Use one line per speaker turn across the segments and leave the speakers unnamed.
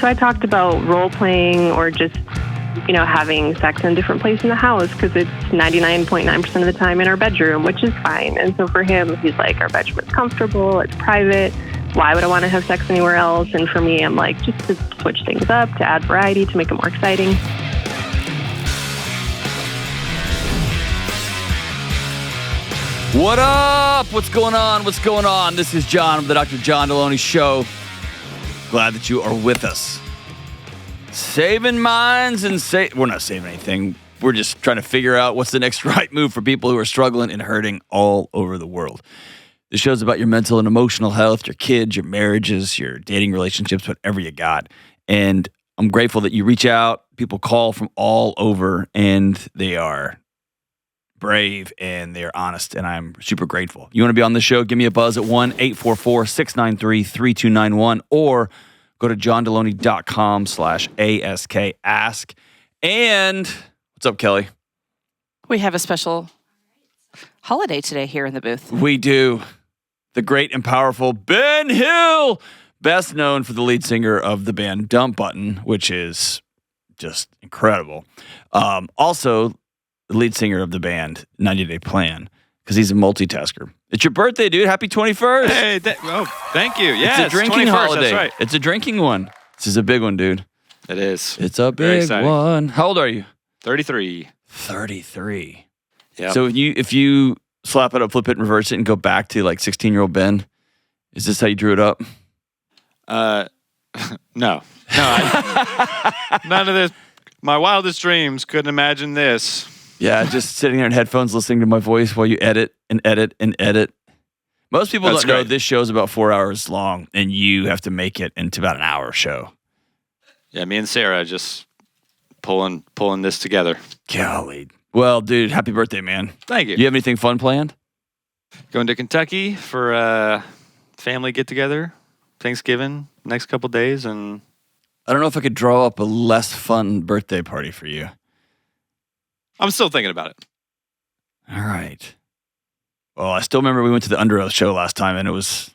So I talked about role-playing or just, having sex in a different place in the house because it's 99.9% of the time in our bedroom, which is fine. And so for him, he's like, our bedroom is comfortable, it's private. Why would I want to have sex anywhere else? And for me, I'm like, just to switch things up, to add variety, to make it more exciting.
What up? What's going on? This is John of the Dr. John Delony Show. Glad that you are with us. Saving minds and we're not saving anything. We're just trying to figure out what's the next right move for people who are struggling and hurting all over the world. The show's about your mental and emotional health, your kids, your marriages, your dating relationships, whatever you got. And I'm grateful that you reach out. People call from all over, and they are brave and they're honest, and I'm super grateful. You want to be on the show? Give me a buzz at 1-844-693-3291 or go to johndelony.com/ask. And what's up, Kelly?
We have a special holiday today here in the booth.
We do. The great and powerful Ben Hill, best known for the lead singer of the band Dump Button, which is just incredible. Also, the lead singer of the band 90 Day Plan, because he's a multitasker. It's your birthday, dude. Happy 21st.
Hey, thank you. Yeah,
it's a drinking
21st,
holiday.
That's right.
It's a drinking one. This is a big one, dude.
It is.
It's a big one. How old are you?
33.
33.
Yeah.
So if you slap it up, flip it, and reverse it, and go back to like 16-year-old Ben, is this how you drew it up?
No. None of this. My wildest dreams couldn't imagine this.
Yeah, just sitting there in headphones listening to my voice while you edit and edit and edit. Most people don't know this show's about 4 hours long, and you have to make it into about an hour show.
Yeah, me and Sarah just pulling this together.
Golly. Well, dude, happy birthday, man.
Thank you.
You have anything fun planned?
Going to Kentucky for a family get-together, Thanksgiving, next couple days, and
I don't know if I could draw up a less fun birthday party for you.
I'm still thinking about it.
All right. Well, I still remember we went to the Under Oath show last time, and
that was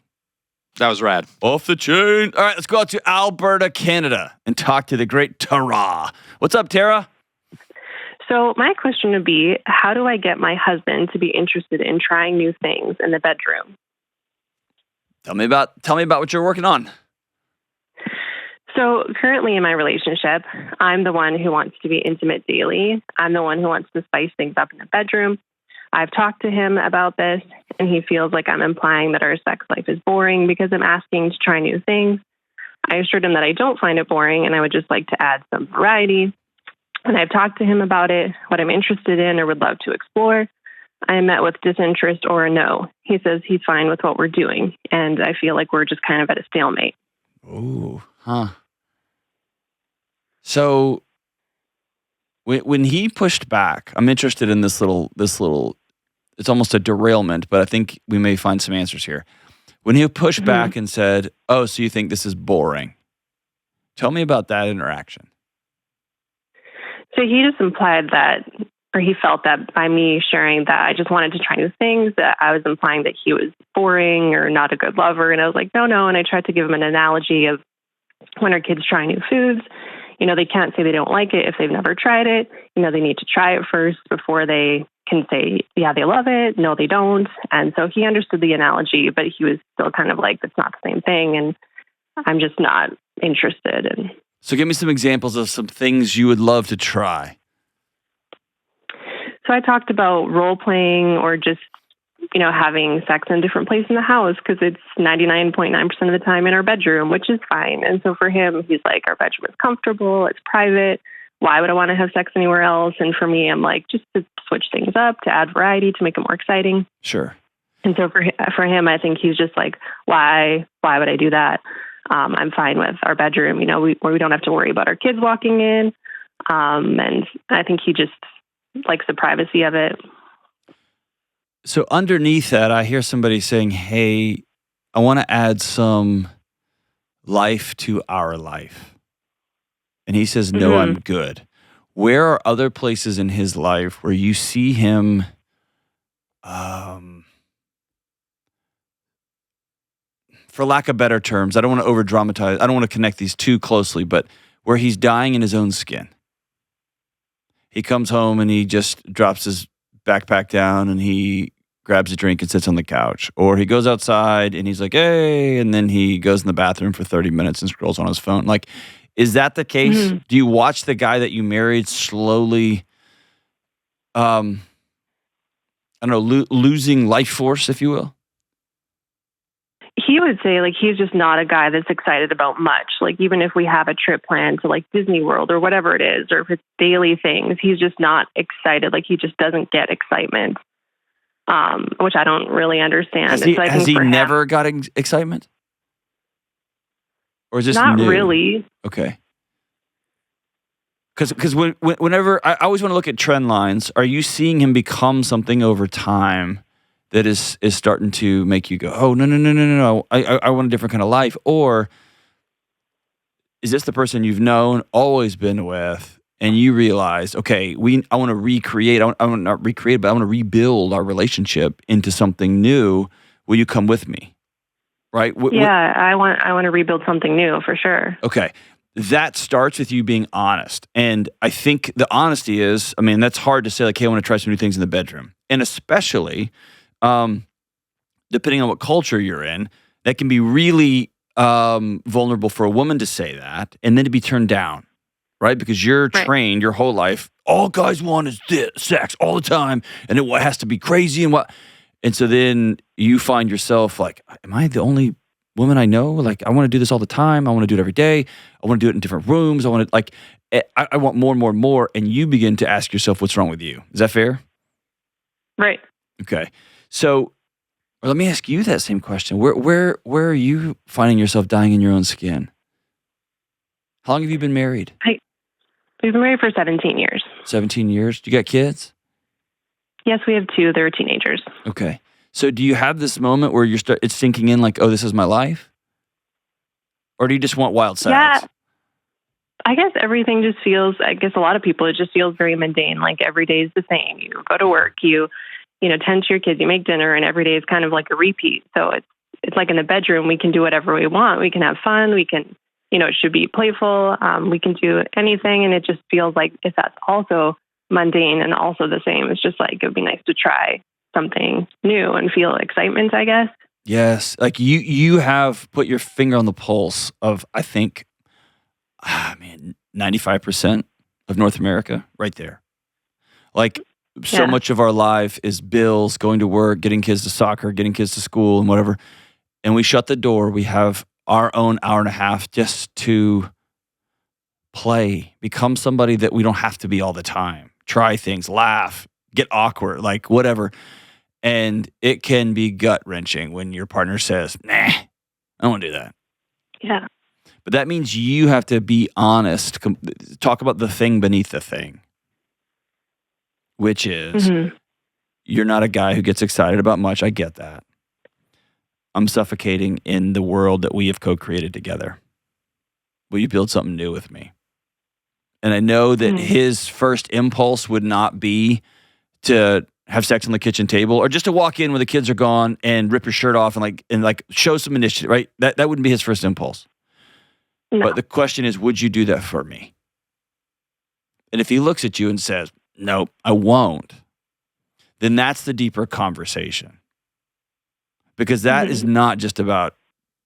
rad.
Off the chain. All right, let's go out to Alberta, Canada, and talk to the great Tara. What's up, Tara?
So my question would be, how do I get my husband to be interested in trying new things in the bedroom?
Tell me about what you're working on.
So currently in my relationship, I'm the one who wants to be intimate daily. I'm the one who wants to spice things up in the bedroom. I've talked to him about this, and he feels like I'm implying that our sex life is boring because I'm asking to try new things. I assured him that I don't find it boring, and I would just like to add some variety. When I've talked to him about it, what I'm interested in or would love to explore, I am met with disinterest or a no. He says he's fine with what we're doing, and I feel like we're just kind of at a stalemate.
Ooh, huh. So when he pushed back, I'm interested in this little, it's almost a derailment, but I think we may find some answers here. When he pushed back and said, oh, so you think this is boring? Tell me about that interaction.
So he just implied that, or he felt that by me sharing that I just wanted to try new things, that I was implying that he was boring or not a good lover. And I was like, no. And I tried to give him an analogy of when our kids try new foods, they can't say they don't like it if they've never tried it. They need to try it first before they can say, yeah, they love it. No, they don't. And so he understood the analogy, but he was still kind of like, it's not the same thing. And I'm just not interested in.
So give me some examples of some things you would love to try.
So I talked about role-playing or just, having sex in a different place in the house because it's 99.9% of the time in our bedroom, which is fine. And so for him, he's like, our bedroom is comfortable, it's private. Why would I want to have sex anywhere else? And for me, I'm like, just to switch things up, to add variety, to make it more exciting.
Sure.
And so for him, I think he's just like, why would I do that? I'm fine with our bedroom. We don't have to worry about our kids walking in. And I think he just likes the privacy of it.
So underneath that, I hear somebody saying, hey, I want to add some life to our life. And he says, no, I'm good. Where are other places in his life where you see him for lack of better terms, I don't want to over dramatize. I don't want to connect these too closely, but where he's dying in his own skin. He comes home and he just drops his backpack down and he grabs a drink and sits on the couch. Or he goes outside and he's like, hey, and then he goes in the bathroom for 30 minutes and scrolls on his phone. Like, is that the case?
Mm-hmm.
Do you watch the guy that you married slowly, I don't know, losing life force, if you will?
He would say, like, he's just not a guy that's excited about much. Like, even if we have a trip planned to, like, Disney World or whatever it is, or if it's daily things, he's just not excited. Like, he just doesn't get excitement, which I don't really understand.
Has he never got excitement? Or is this
not
new?
really?
Okay. Because whenever, I always want to look at trend lines, are you seeing him become something over time that is starting to make you go, oh, no, I want a different kind of life? Or is this the person you've known, always been with, and you realize, okay, I want to recreate, I want not recreate, but I want to rebuild our relationship into something new. Will you come with me? Right?
I want to rebuild something new for sure.
Okay. That starts with you being honest. And I think the honesty is, I mean, that's hard to say, like, hey, I want to try some new things in the bedroom. And especially, depending on what culture you're in, that can be really vulnerable for a woman to say that and then to be turned down, right? Because you're trained your whole life, all guys want is this, sex all the time, and it has to be crazy and so then you find yourself like, am I the only woman I know? Like, I want to do this all the time. I want to do it every day. I want to do it in different rooms. I want to, like, I want more and more and more. And you begin to ask yourself, what's wrong with you? Is that fair?
Right.
Okay. So let me ask you that same question. Where are you finding yourself dying in your own skin? How long have you been married?
We've been married for 17 years.
17 years? Do you got kids?
Yes, we have 2. They're teenagers.
Okay. So do you have this moment where it's sinking in like, oh, this is my life? Or do you just want wild sex?
Yeah. I guess everything just feels, I guess a lot of people, it just feels very mundane. Like every day is the same. You go to work, you tend to your kids, you make dinner, and every day is kind of like a repeat. So it's like in the bedroom, we can do whatever we want. We can have fun. We can, it should be playful. We can do anything. And it just feels like if that's also mundane and also the same, it's just like, it would be nice to try something new and feel excitement, I guess.
Yes. Like you have put your finger on the pulse of, I think, 95% of North America right there. Like so much of our life is bills, going to work, getting kids to soccer, getting kids to school and whatever. And we shut the door. We have our own hour and a half just to play, become somebody that we don't have to be all the time. Try things, laugh, get awkward, like whatever. And it can be gut-wrenching when your partner says, nah, I don't want to do that.
Yeah.
But that means you have to be honest, talk about the thing beneath the thing, which is you're not a guy who gets excited about much. I get that. I'm suffocating in the world that we have co-created together. Will you build something new with me? And I know that his first impulse would not be to have sex on the kitchen table or just to walk in when the kids are gone and rip your shirt off and show some initiative, right? That wouldn't be his first impulse. No. But the question is, would you do that for me? And if he looks at you and says, nope, I won't, then that's the deeper conversation. Because that is not just about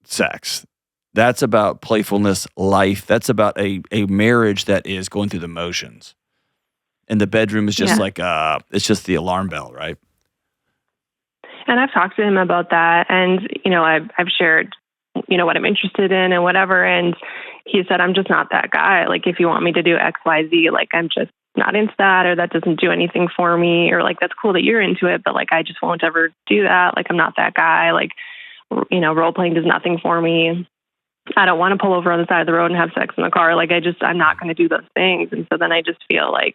sex. That's about playfulness, life. That's about a marriage that is going through the motions. And the bedroom is just it's just the alarm bell, right?
And I've talked to him about that. And, I've shared, what I'm interested in and whatever. And he said, I'm just not that guy. Like, if you want me to do X, Y, Z, like, I'm just not into that, or that doesn't do anything for me, or like, that's cool that you're into it, but like, I just won't ever do that. Like, I'm not that guy. Like, role playing does nothing for me. I don't want to pull over on the side of the road and have sex in the car. Like, I'm not going to do those things. And so then I just feel like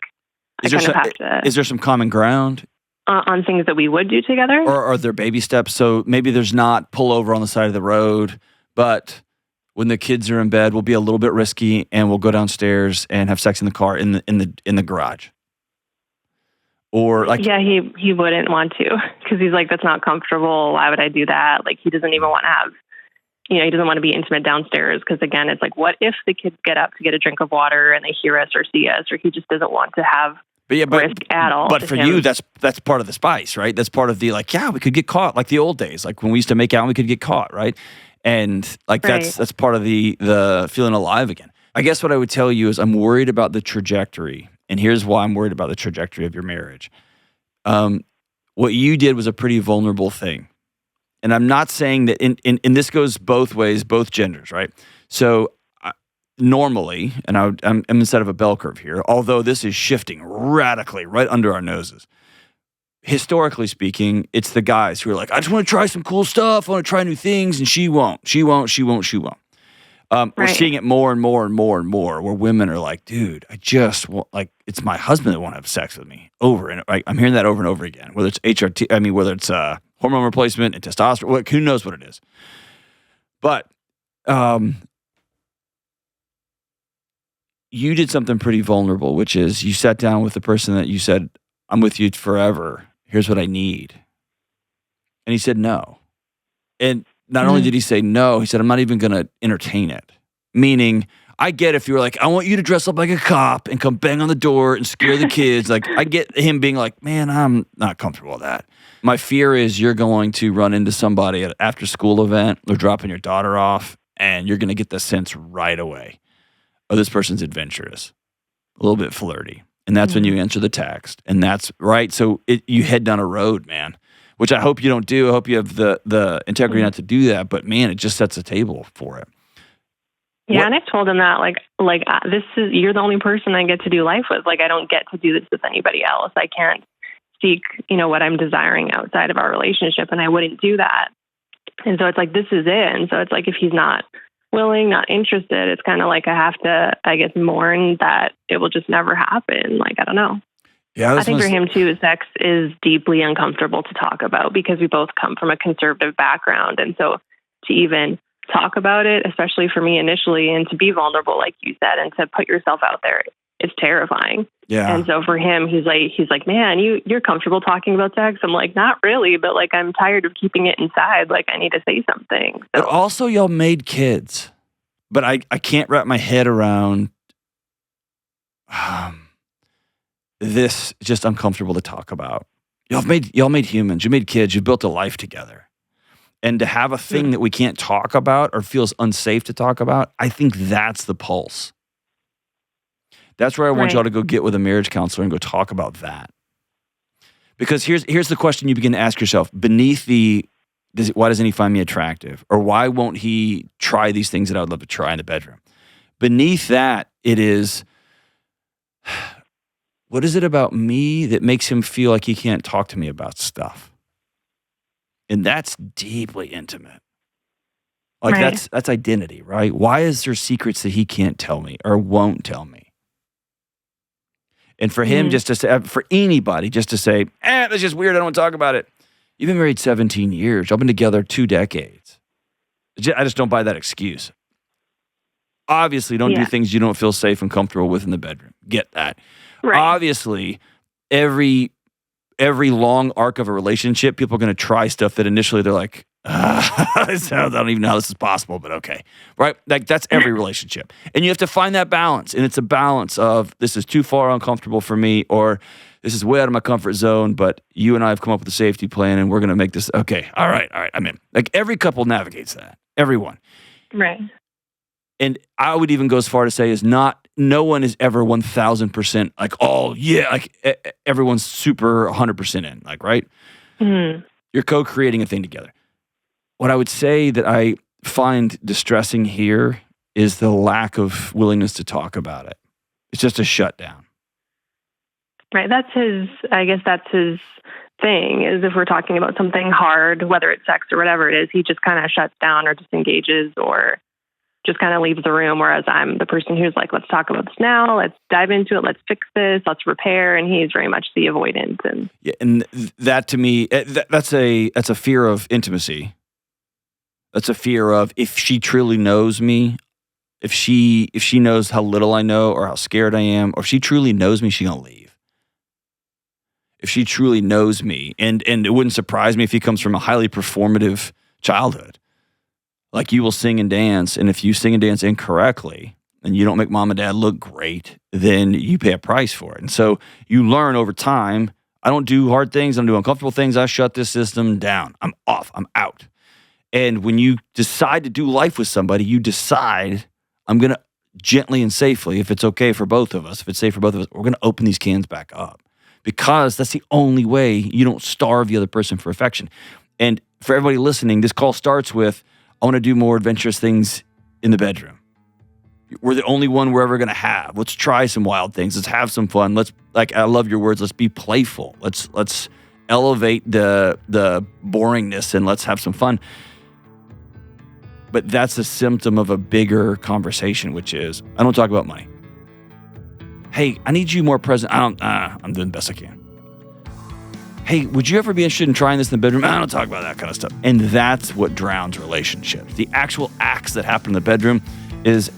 I kind of have to. Is
there some common ground?
On things that we would do together?
Or are there baby steps? So maybe there's not pull over on the side of the road, but when the kids are in bed, we'll be a little bit risky and we'll go downstairs and have sex in the car in the garage. Or like,
yeah, he wouldn't want to because he's like, that's not comfortable. Why would I do that? Like, he doesn't even want to have, he doesn't want to be intimate downstairs because, again, it's like, what if the kids get up to get a drink of water and they hear us or see us, or he just doesn't want to have risk at all.
But for you, that's part of the spice, right? That's part of the, like, yeah, we could get caught, like the old days, like when we used to make out and we could get caught, right? And like that's part of the feeling alive again. I guess what I would tell you is I'm worried about the trajectory, and here's why I'm worried about the trajectory of your marriage. What you did was a pretty vulnerable thing. And I'm not saying that, and this goes both ways, both genders, right? So normally, and I'm instead of a bell curve here, although this is shifting radically right under our noses. Historically speaking, it's the guys who are like, I just want to try some cool stuff, I want to try new things, and she won't. We're seeing it more and more and more and more, where women are like, dude, I just want, like, it's my husband that won't have sex with me over, and I'm hearing that over and over again, whether it's HRT, whether it's hormone replacement and testosterone, who knows what it is. But you did something pretty vulnerable, which is you sat down with the person that you said, I'm with you forever. Here's what I need. And he said no. And not only did he say no, he said, I'm not even going to entertain it. Meaning, I get if you were like, I want you to dress up like a cop and come bang on the door and scare the kids. Like, I get him being like, man, I'm not comfortable with that. My fear is you're going to run into somebody at an after-school event or dropping your daughter off, and you're going to get the sense right away, oh, this person's adventurous, a little bit flirty. And that's when you answer the text. And that's right. So you head down a road, man, which I hope you don't do. I hope you have the integrity not to do that. But, man, it just sets a table for it.
Yeah, and I've told him that, you're the only person I get to do life with. Like, I don't get to do this with anybody else. I can't seek, what I'm desiring outside of our relationship, and I wouldn't do that. And so it's like, this is it. And so it's like, if he's not willing, not interested, it's kind of like I have to, I guess, mourn that it will just never happen. Like, I don't know.
Yeah,
I think for him too, sex is deeply uncomfortable to talk about because we both come from a conservative background. And so to even talk about it, especially for me initially, and to be vulnerable, like you said, and to put yourself out there, it's terrifying.
Yeah.
And so for him, he's like, man, you're comfortable talking about sex. I'm like, not really, but like, I'm tired of keeping it inside. Like, I need to say something. So.
But also, y'all made kids. But I can't wrap my head around this. Just uncomfortable to talk about. Y'all made humans. You made kids. You built a life together. And to have a thing that we can't talk about or feels unsafe to talk about, I think that's the pulse. That's where I want y'all to go get with a marriage counselor and go talk about that. Because here's the question you begin to ask yourself. Beneath why doesn't he find me attractive? Or why won't he try these things that I would love to try in the bedroom? Beneath that, it is, what is it about me that makes him feel like he can't talk to me about stuff? And that's deeply intimate. Like that's identity, right? Why is there secrets that he can't tell me or won't tell me? And for him just to say, for anybody just to say, that's just weird, I don't want to talk about it. You've been married 17 years. Y'all been together 2 decades. I just don't buy that excuse. Obviously, don't do things you don't feel safe and comfortable with in the bedroom. Get that. Right. Obviously, every long arc of a relationship, people are going to try stuff that initially they're like, I don't even know how this is possible, but okay. Right? Like, that's every relationship. And you have to find that balance. And it's a balance of, this is too far uncomfortable for me, or this is way out of my comfort zone, but you and I have come up with a safety plan, and we're going to make this, okay, all right, I'm in. Like, every couple navigates that. Everyone.
Right.
And I would even go as far to say no one is ever 1,000% like, oh, yeah, like everyone's super 100% in, like, right? Mm-hmm. You're co-creating a thing together. What I would say that I find distressing here is the lack of willingness to talk about it. It's just a shutdown.
Right. That's his thing, is if we're talking about something hard, whether it's sex or whatever it is, he just kind of shuts down or disengages or just kind of leaves the room. Whereas I'm the person who's like, let's talk about this now. Let's dive into it. Let's fix this. Let's repair. And he's very much the avoidant. And
and that to me, that's a fear of intimacy. That's a fear of, if she truly knows me, if she knows how little I know or how scared I am, or if she truly knows me, she's going to leave. If she truly knows me, and it wouldn't surprise me if he comes from a highly performative childhood. Like you will sing and dance, and if you sing and dance incorrectly and you don't make mom and dad look great, then you pay a price for it. And so you learn over time, I don't do hard things, I don't do uncomfortable things, I shut this system down. I'm off, I'm out. And when you decide to do life with somebody, you decide, I'm going to gently and safely, if it's okay for both of us, if it's safe for both of us, we're going to open these cans back up. Because that's the only way you don't starve the other person for affection. And for everybody listening, this call starts with, I want to do more adventurous things in the bedroom. We're the only one we're ever going to have. Let's try some wild things. Let's have some fun. I love your words. Let's be playful. Let's elevate the boringness and let's have some fun. But that's a symptom of a bigger conversation, which is, I don't talk about money. Hey, I need you more present. I'm doing the best I can. Hey, would you ever be interested in trying this in the bedroom? I don't talk about that kind of stuff. And that's what drowns relationships. The actual acts that happen in the bedroom it's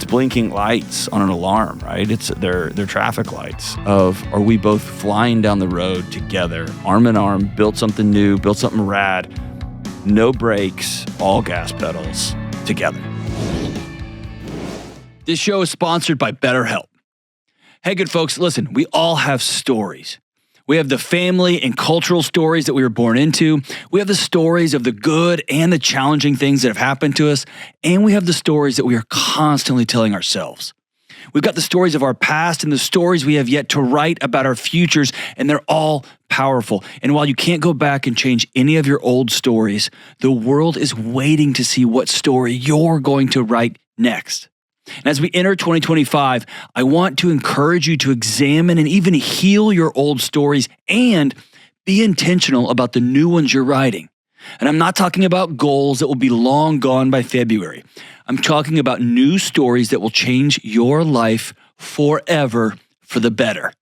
blinking lights on an alarm, right? They're traffic lights of, are we both flying down the road together, arm in arm, build something new, build something rad, no brakes, all gas pedals together. This show is sponsored by BetterHelp. Hey, good folks, listen, we all have stories. We have the family and cultural stories that we were born into. We have the stories of the good and the challenging things that have happened to us. And we have the stories that we are constantly telling ourselves. We've got the stories of our past and the stories we have yet to write about our futures, and they're all powerful. And while you can't go back and change any of your old stories, the world is waiting to see what story you're going to write next. And as we enter 2025, I want to encourage you to examine and even heal your old stories and be intentional about the new ones you're writing. And I'm not talking about goals that will be long gone by February. I'm talking about new stories that will change your life forever for the better.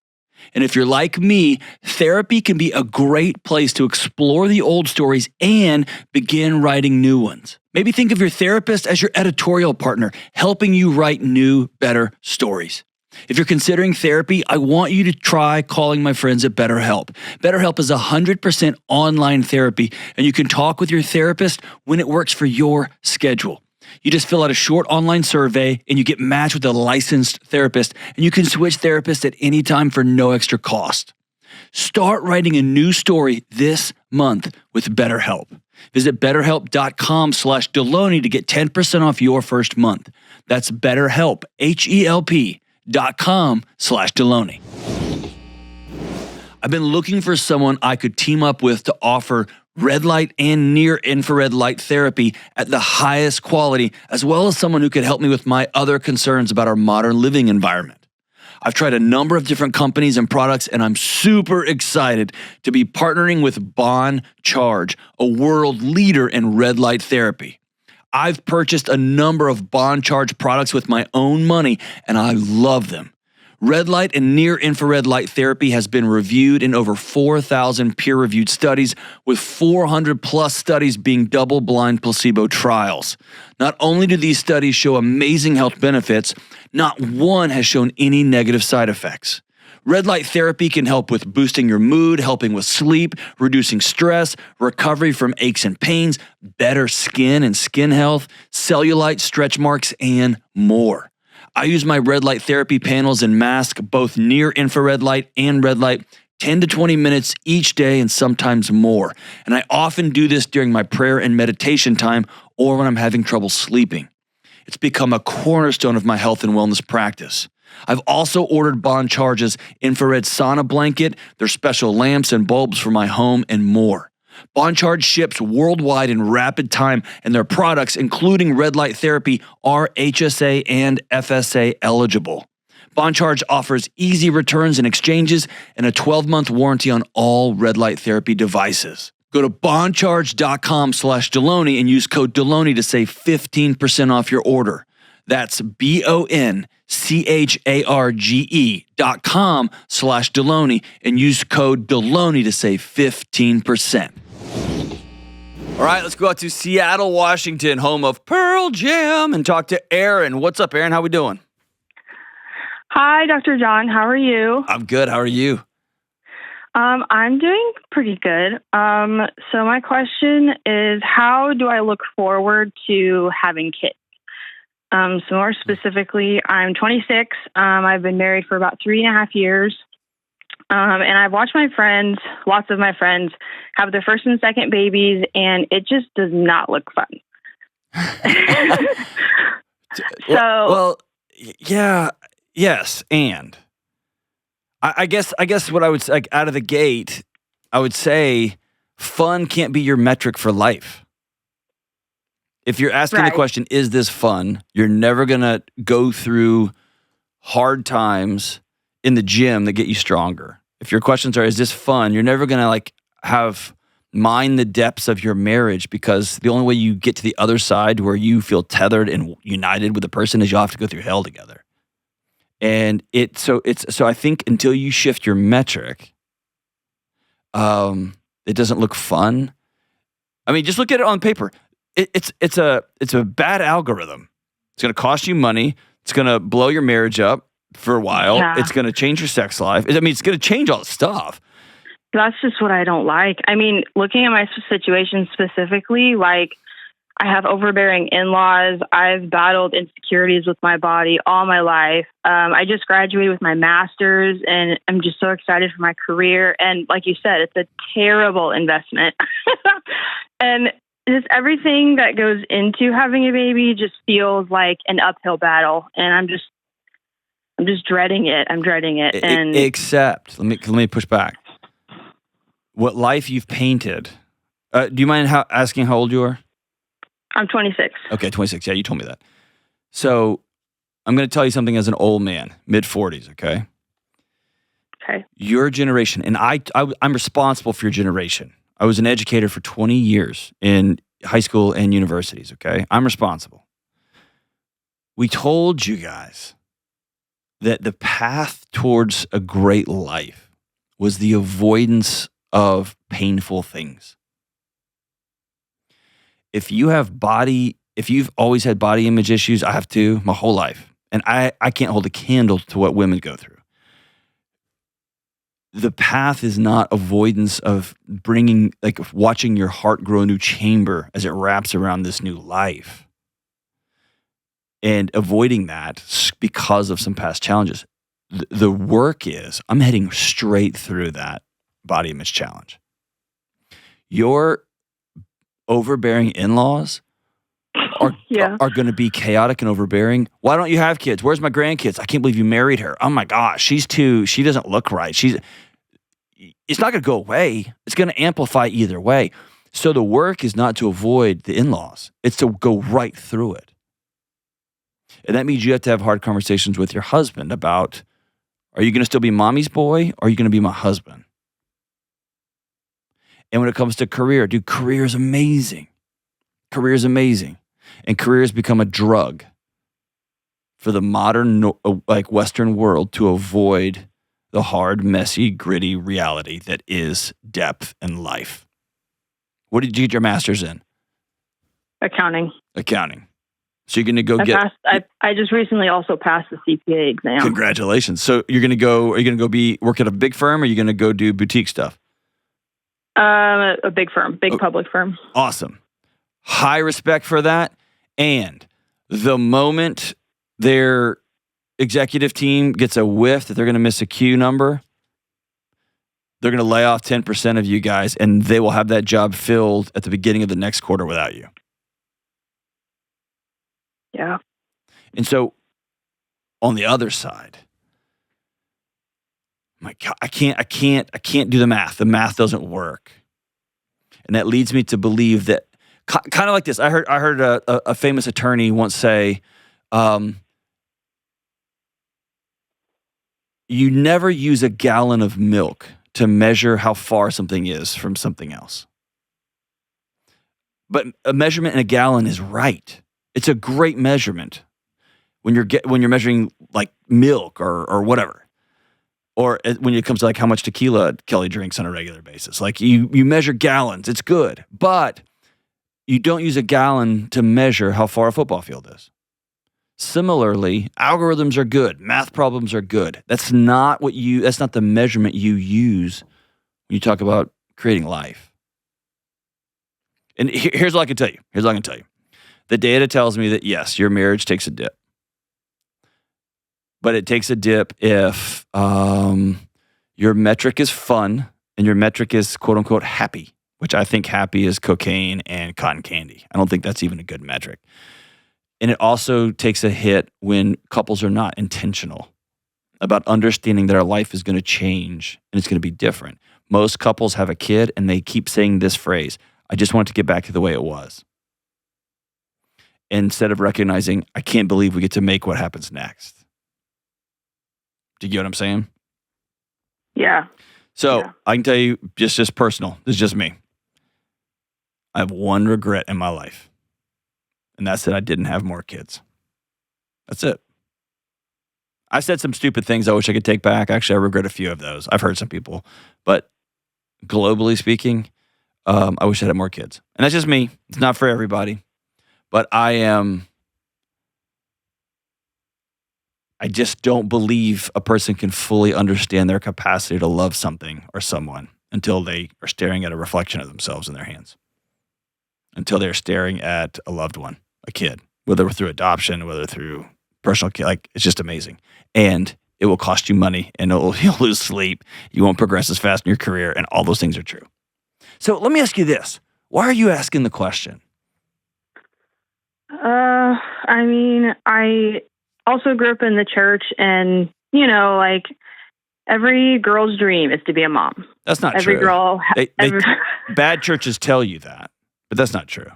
And if you're like me, therapy can be a great place to explore the old stories and begin writing new ones. Maybe think of your therapist as your editorial partner, helping you write new, better stories. If you're considering therapy, I want you to try calling my friends at BetterHelp. BetterHelp is 100% online therapy, and you can talk with your therapist when it works for your schedule. You just fill out a short online survey and you get matched with a licensed therapist, and you can switch therapists at any time for no extra cost. Start writing a new story this month with BetterHelp. Visit BetterHelp.com/Delony to get 10% off your first month. That's BetterHelp, HELP.com/Delony. I've been looking for someone I could team up with to offer red light and near infrared light therapy at the highest quality, as well as someone who could help me with my other concerns about our modern living environment. I've tried a number of different companies and products, and I'm super excited to be partnering with Bon Charge, a world leader in red light therapy. I've purchased a number of Bon Charge products with my own money, and I love them. Red light and near infrared light therapy has been reviewed in over 4,000 peer-reviewed studies, with 400 plus studies being double-blind placebo trials. Not only do these studies show amazing health benefits, not one has shown any negative side effects. Red light therapy can help with boosting your mood, helping with sleep, reducing stress, recovery from aches and pains, better skin and skin health, cellulite, stretch marks, and more. I use my red light therapy panels and mask, both near infrared light and red light, 10 to 20 minutes each day and sometimes more. And I often do this during my prayer and meditation time or when I'm having trouble sleeping. It's become a cornerstone of my health and wellness practice. I've also ordered Bon Charge's infrared sauna blanket, their special lamps and bulbs for my home, and more. Bon Charge ships worldwide in rapid time, and their products, including red light therapy, are HSA and FSA eligible. Bon Charge offers easy returns and exchanges and a 12-month warranty on all red light therapy devices. Go to boncharge.com/Delony and use code Delony to save 15% off your order. That's BONCHARGE.com/Delony and use code Delony to save 15%. All right, let's go out to Seattle, Washington, home of Pearl Jam, and talk to Aaron. What's up, Aaron? How we doing?
Hi, Dr. John. How are you?
I'm good. How are you?
I'm doing pretty good. So my question is, how do I look forward to having kids? So more specifically, I'm 26. I've been married for about 3.5 years. And I've watched my friends, lots of my friends, have their first and second babies, and it just does not look fun.
Yes, and I guess what I would say, like, out of the gate, I would say fun can't be your metric for life. If you're asking the question, is this fun? You're never gonna go through hard times in the gym that get you stronger. If your questions are, is this fun? You're never gonna mine the depths of your marriage, because the only way you get to the other side where you feel tethered and united with a person is you'll have to go through hell together. And so I think until you shift your metric, it doesn't look fun. I mean, just look at it on paper. It's a bad algorithm. It's going to cost you money. It's going to blow your marriage up for a while. Yeah. It's going to change your sex life. I mean, it's going to change all the stuff.
That's just what I don't like. I mean, looking at my situation specifically, like, I have overbearing in-laws. I've battled insecurities with my body all my life. I just graduated with my master's, and I'm just so excited for my career. And like you said, it's a terrible investment. And just everything that goes into having a baby just feels like an uphill battle. And I'm just dreading it. I'm dreading it. And
except, let me push back. What life you've painted. Do you mind asking how old you are?
I'm 26.
Okay, 26. Yeah, you told me that. So I'm going to tell you something as an old man, mid-40s, okay?
Okay.
Your generation, and I'm responsible for your generation. I was an educator for 20 years in high school and universities, okay? I'm responsible. We told you guys that the path towards a great life was the avoidance of painful things. If you've always had body image issues, I have too, my whole life. And I can't hold a candle to what women go through. The path is not avoidance of watching your heart grow a new chamber as it wraps around this new life. And avoiding that because of some past challenges. The work is, I'm heading straight through that body image challenge. Your overbearing in-laws are going to be chaotic and overbearing. Why don't you have kids? Where's my grandkids? I can't believe you married her. Oh my gosh, she doesn't look right. It's not going to go away. It's going to amplify either way. So the work is not to avoid the in-laws. It's to go right through it. And that means you have to have hard conversations with your husband about, are you going to still be mommy's boy, or are you going to be my husband? And when it comes to career, dude, career is amazing. Career is amazing. And career has become a drug for the modern, Western world to avoid the hard, messy, gritty reality that is depth and life. What did you get your master's in?
Accounting.
So you're going to go
I just recently also passed the CPA exam.
Congratulations. So are you going to go work at a big firm, or are you going to go do boutique stuff?
A big firm, public firm.
Awesome. High respect for that. And the moment their executive team gets a whiff that they're going to miss a Q number, they're going to lay off 10% of you guys, and they will have that job filled at the beginning of the next quarter without you.
Yeah.
And so on the other side, my God, I can't do the math. The math doesn't work. And that leads me to believe that, kind of like this. I heard a famous attorney once say, you never use a gallon of milk to measure how far something is from something else. But a measurement in a gallon is right. It's a great measurement when you're measuring like milk or whatever. Or when it comes to like how much tequila Kelly drinks on a regular basis. Like you measure gallons, it's good. But you don't use a gallon to measure how far a football field is. Similarly, algorithms are good. Math problems are good. That's not the measurement you use when you talk about creating life. And here's what I can tell you. The data tells me that, yes, your marriage takes a dip. But it takes a dip if your metric is fun and your metric is quote unquote happy, which I think happy is cocaine and cotton candy. I don't think that's even a good metric. And it also takes a hit when couples are not intentional about understanding that our life is going to change and it's going to be different. Most couples have a kid and they keep saying this phrase, I just want it to get back to the way it was. Instead of recognizing, I can't believe we get to make what happens next. Do you get what I'm saying?
Yeah.
So
Yeah.
I can tell you, just personal. This is just me. I have one regret in my life, and that's that I didn't have more kids. That's it. I said some stupid things I wish I could take back. Actually, I regret a few of those. I've heard some people, but globally speaking, I wish I had more kids. And that's just me. It's not for everybody, but I just don't believe a person can fully understand their capacity to love something or someone until they are staring at a reflection of themselves in their hands. Until they're staring at a loved one, a kid, whether through adoption, whether through personal care. Like, it's just amazing. And it will cost you money, and you'll lose sleep. You won't progress as fast in your career, and all those things are true. So let me ask you this. Why are you asking the question?
I mean, I also grew up in the church, and, you know, like, every girl's dream is to be a mom.
That's not
every
true.
Girl,
Bad churches tell you that, but that's not true.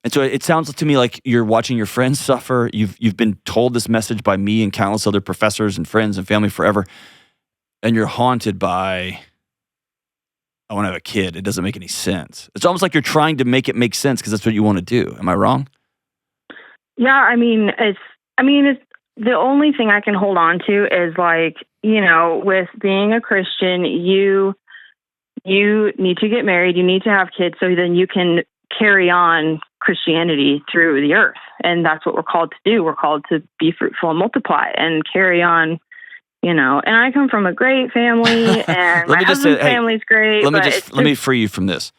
And so it sounds to me like you're watching your friends suffer. You've been told this message by me and countless other professors and friends and family forever, and you're haunted by, I want to have a kid. It doesn't make any sense. It's almost like you're trying to make it make sense because that's what you want to do. Am I wrong?
Yeah, I mean, it's the only thing I can hold on to is, like, you know, with being a Christian, you need to get married, you need to have kids so then you can carry on Christianity through the earth. And that's what we're called to do. We're called to be fruitful and multiply and carry on, you know. And I come from a great family, and my husband's family's great.
Let me free you from this.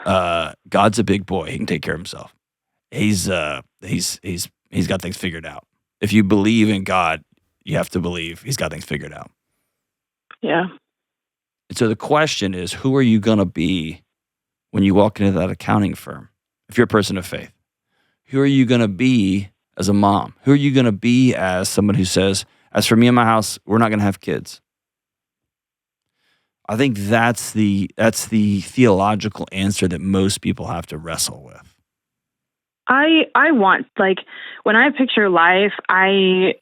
God's a big boy. He can take care of himself. He's got things figured out. If you believe in God, you have to believe he's got things figured out.
Yeah.
And so the question is, who are you going to be when you walk into that accounting firm? If you're a person of faith, who are you going to be as a mom? Who are you going to be as someone who says, as for me and my house, we're not going to have kids? I think that's the theological answer that most people have to wrestle with.
I want, like, when I picture life, I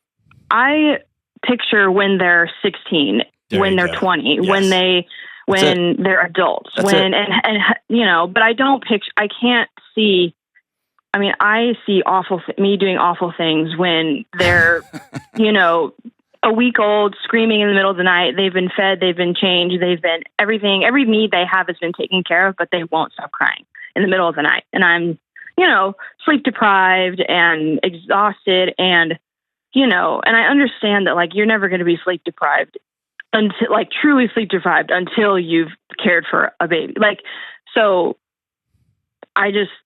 picture when they're 16, when they're 20, yes. when they're adults, and you know, but I don't picture, I can't see, I mean, I see me doing awful things when they're, you know, a week old, screaming in the middle of the night. They've been fed, they've been changed, they've been everything, every need they have has been taken care of, but they won't stop crying in the middle of the night. And I'm, you know, sleep deprived and exhausted, and, you know, and I understand that, like, you're never going to be sleep deprived until, like, truly sleep deprived until you've cared for a baby. Like, so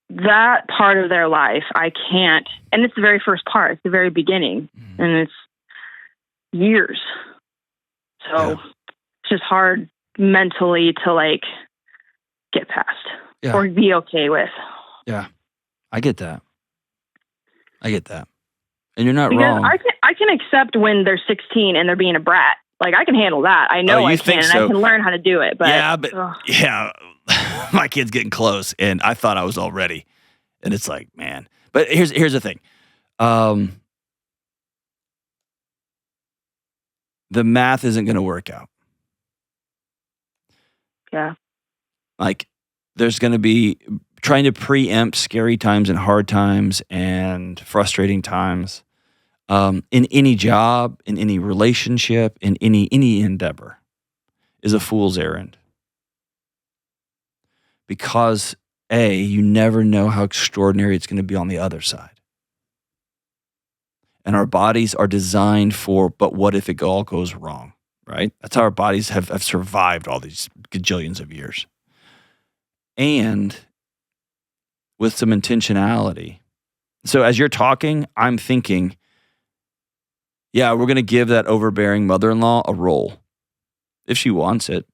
that part of their life, I can't, and it's the very first part, it's the very beginning, and it's years. So it's just hard mentally to, like, get past or be okay with.
Yeah. I get that. And you're not wrong.
I can accept when they're 16 and they're being a brat. Like, I can handle that. I know I can, and I can learn how to do it. But
my kid's getting close, and I thought I was all ready. And it's like, man. But here's the thing. The math isn't going to work out.
Yeah.
Like, there's going to be trying to preempt scary times and hard times and frustrating times in any job, in any relationship, in any endeavor is a fool's errand. Because, A, you never know how extraordinary it's going to be on the other side. And our bodies are designed for, but what if it all goes wrong? right? That's how our bodies have survived all these gajillions of years. And with some intentionality. So as you're talking, I'm thinking, yeah, we're going to give that overbearing mother-in-law a role if she wants it.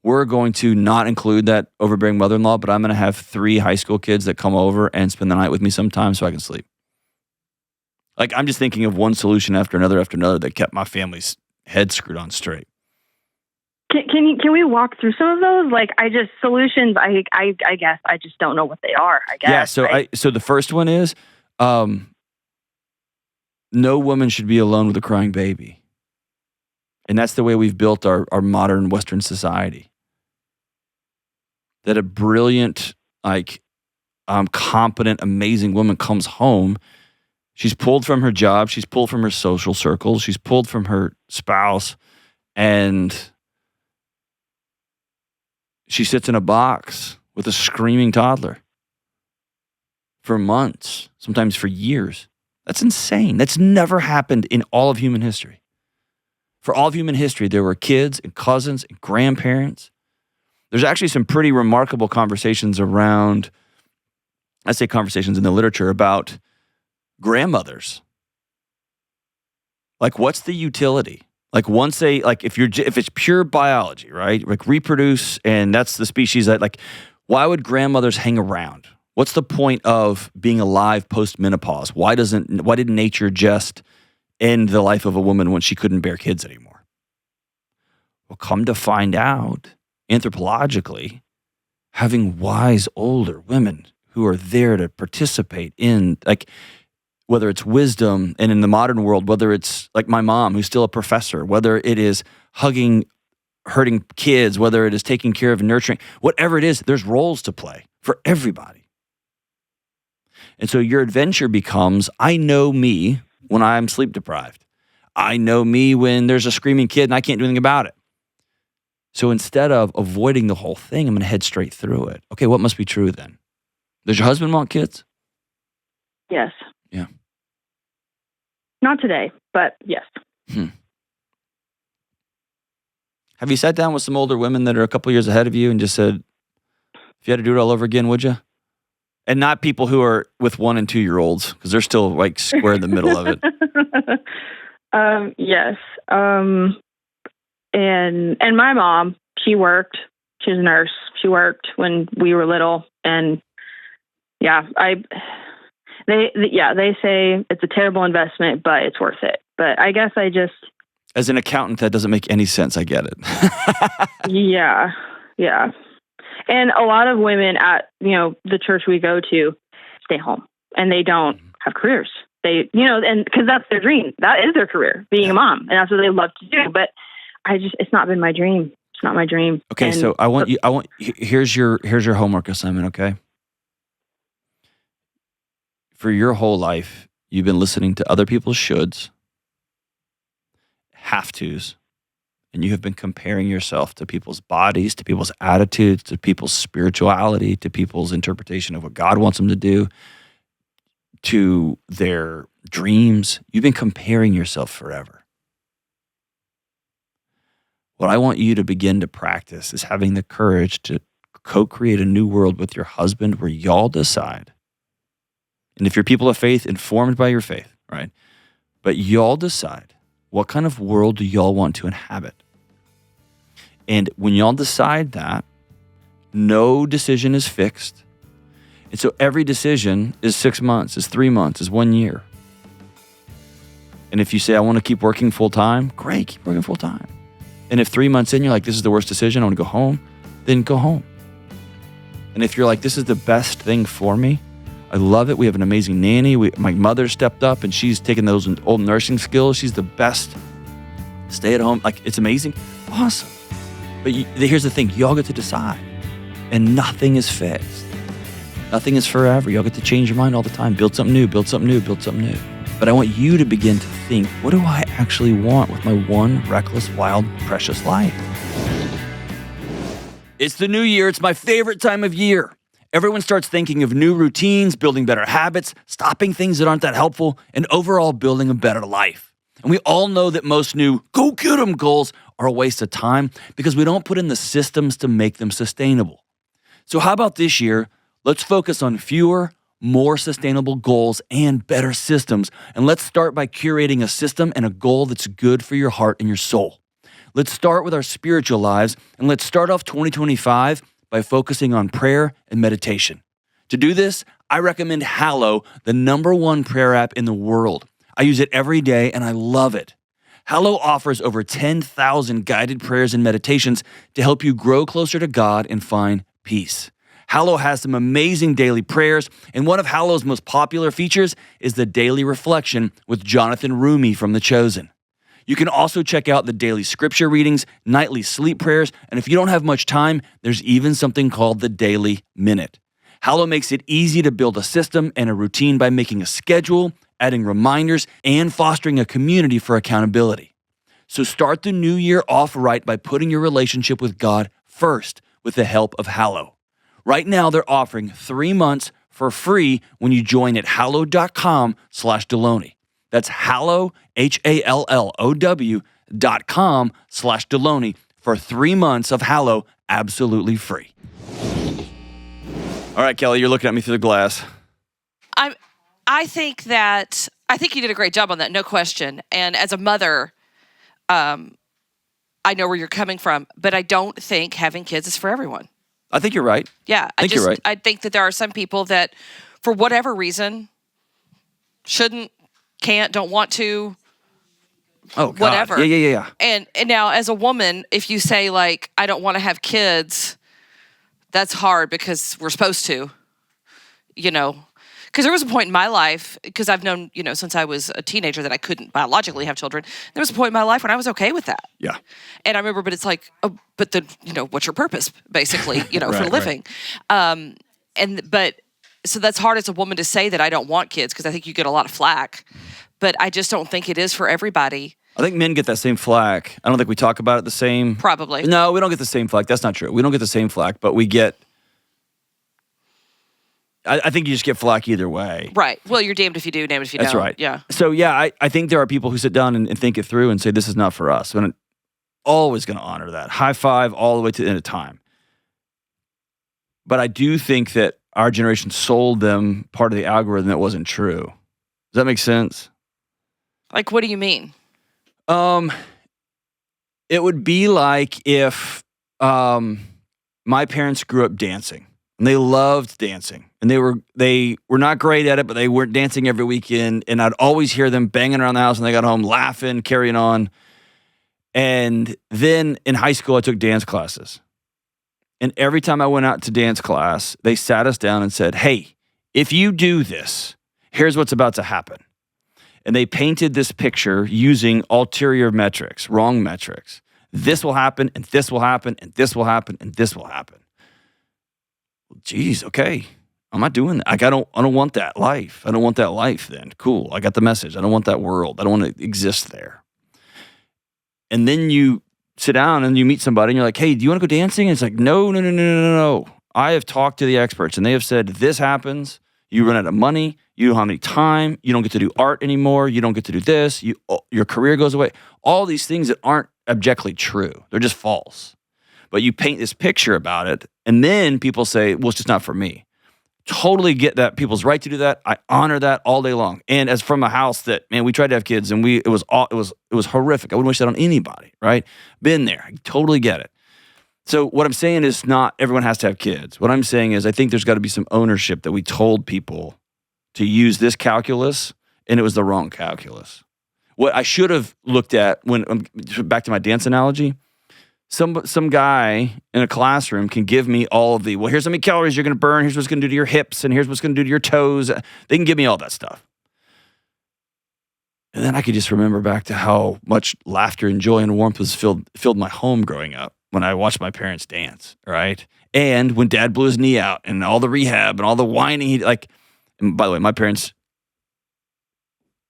We're going to not include that overbearing mother-in-law, but I'm going to have 3 high school kids that come over and spend the night with me sometimes so I can sleep. Like, I'm just thinking of one solution after another that kept my family's head screwed on straight.
Can we walk through some of those? Like, solutions. I guess I just don't know what they are. I guess.
Yeah. So the first one is, no woman should be alone with a crying baby, and that's the way we've built our modern Western society. That a brilliant, competent, amazing woman comes home. She's pulled from her job. She's pulled from her social circles. She's pulled from her spouse, and she sits in a box with a screaming toddler for months, sometimes for years. That's insane. That's never happened in all of human history. For all of human history, there were kids and cousins and grandparents. There's actually some pretty remarkable conversations around, I say conversations in the literature about grandmothers. Like, what's the utility? Like, once they, if it's pure biology, right? Like, reproduce, and that's the species that, why would grandmothers hang around? What's the point of being alive post-menopause? Why did nature just end the life of a woman when she couldn't bear kids anymore? Well, come to find out, anthropologically, having wise older women who are there to participate in, whether it's wisdom, and in the modern world, whether it's like my mom, who's still a professor, whether it is hugging hurting kids, whether it is taking care of nurturing, whatever it is, there's roles to play for everybody. And so your adventure becomes, I know me when I'm sleep deprived. I know me when there's a screaming kid and I can't do anything about it. So instead of avoiding the whole thing, I'm going to head straight through it. Okay, what must be true then? Does your husband want kids?
Yes.
Yeah.
Not today, but yes.
Have you sat down with some older women that are a couple years ahead of you and just said, if you had to do it all over again, would you? And not people who are with 1 and 2 year olds, because they're still square in the middle of it.
Yes. And my mom, she worked. She was a nurse. She worked when we were little, and they say it's a terrible investment, but it's worth it. But I guess
as an accountant, that doesn't make any sense. I get it.
Yeah. And a lot of women at, the church we go to stay home and they don't have careers. They, and because that's their dream. That is their career, being a mom. And that's what they love to do. But it's not been my dream. It's not my dream.
Okay. So here's your homework assignment. Okay. For your whole life, you've been listening to other people's shoulds, have tos, and you have been comparing yourself to people's bodies, to people's attitudes, to people's spirituality, to people's interpretation of what God wants them to do, to their dreams. You've been comparing yourself forever. What I want you to begin to practice is having the courage to co-create a new world with your husband where y'all decide. And if you're people of faith, informed by your faith, right? But y'all decide, what kind of world do y'all want to inhabit? And when y'all decide that, no decision is fixed. And so every decision is 6 months, is 3 months, is 1 year. And if you say, I want to keep working full time, great, keep working full time. And if 3 months in, you're like, this is the worst decision, I want to go home, then go home. And if you're like, this is the best thing for me, I love it. We have an amazing nanny. My mother stepped up and she's taken those old nursing skills. She's the best. Stay at home. It's amazing. Awesome. But here's the thing. Y'all get to decide. And nothing is fixed. Nothing is forever. Y'all get to change your mind all the time. Build something new, build something new, build something new. But I want you to begin to think, what do I actually want with my one reckless, wild, precious life? It's the new year. It's my favorite time of year. Everyone starts thinking of new routines, building better habits, stopping things that aren't that helpful, and overall building a better life. And we all know that most new go get 'em goals are a waste of time because we don't put in the systems to make them sustainable. So how about this year? Let's focus on fewer, more sustainable goals and better systems. And let's start by curating a system and a goal that's good for your heart and your soul. Let's start with our spiritual lives, and let's start off 2025 by focusing on prayer and meditation. To do this, I recommend Hallow, the #1 prayer app in the world. I use it every day, and I love it. Hallow offers over 10,000 guided prayers and meditations to help you grow closer to God and find peace. Hallow has some amazing daily prayers, and one of Hallow's most popular features is the Daily Reflection with Jonathan Rumi from The Chosen. You can also check out the daily scripture readings, nightly sleep prayers, and if you don't have much time, there's even something called the Daily Minute. Hallow makes it easy to build a system and a routine by making a schedule, adding reminders, and fostering a community for accountability. So start the new year off right by putting your relationship with God first with the help of Hallow. Right now, they're offering 3 months for free when you join at hallow.com/Delony. That's Hallow, HALLOW.com/Delony for 3 months of Hallow absolutely free. All right, Kelly, you're looking at me through the glass.
I think you did a great job on that, no question. And as a mother, I know where you're coming from, but I don't think having kids is for everyone.
I think you're right.
Yeah,
you're right.
I think that there are some people that, for whatever reason, shouldn't, can't, don't want to.
Oh, God.
Whatever.
Yeah.
And now, as a woman, if you say like, I don't want to have kids, that's hard because we're supposed to, Because there was a point in my life, because I've known, since I was a teenager that I couldn't biologically have children. There was a point in my life when I was okay with that.
Yeah.
And I remember, but it's like, but then, what's your purpose, basically, for
Right.
living? So that's hard as a woman to say that I don't want kids, because I think you get a lot of flack. But I just don't think it is for everybody.
I think men get that same flack. I don't think we talk about it the same.
Probably.
No, we don't get the same flack. That's not true. We don't get the same flack, but we get... I think you just get flack either way.
Right. Well, you're damned if you do, damned if you don't.
That's right.
Yeah.
So, yeah, I think there are people who sit down and think it through and say, this is not for us. And I'm always going to honor that. High five all the way to the end of time. But I do think that our generation sold them part of the algorithm that wasn't true. Does that make sense?
Like, what do you mean?
It would be like if my parents grew up dancing. And they loved dancing. And they were not great at it, but they weren't dancing every weekend. And I'd always hear them banging around the house when they got home, laughing, carrying on. And then in high school, I took dance classes. And every time I went out to dance class, they sat us down and said, hey, if you do this, here's what's about to happen. And they painted this picture using ulterior metrics, wrong metrics. This will happen, and this will happen, and this will happen, and this will happen. Geez, okay. I'm not doing that. Like, I don't want that life. I don't want that life then. Cool. I got the message. I don't want that world. I don't want to exist there. And then you sit down and you meet somebody and you're like, hey, do you want to go dancing? And it's like, no. I have talked to the experts and they have said this happens. You run out of money. You don't have any time. You don't get to do art anymore. You don't get to do this. Your career goes away. All these things that aren't objectively true. They're just false. But you paint this picture about it, and then people say, well, it's just not for me. Totally get that. People's right to do that. I honor that all day long. And as from a house that, man, we tried to have kids, and it was horrific. I wouldn't wish that on anybody, right? Been there. I totally get it. So what I'm saying is not everyone has to have kids. What I'm saying is I think there's got to be some ownership that we told people to use this calculus, and it was the wrong calculus. What I should have looked at back to my dance analogy, some guy in a classroom can give me all of well, here's how many calories you're going to burn, here's what's going to do to your hips, and here's what's going to do to your toes. They can give me all that stuff. And then I could just remember back to how much laughter and joy and warmth was filled my home growing up when I watched my parents dance, right? And when Dad blew his knee out and all the rehab and all the whining, and by the way, my parents,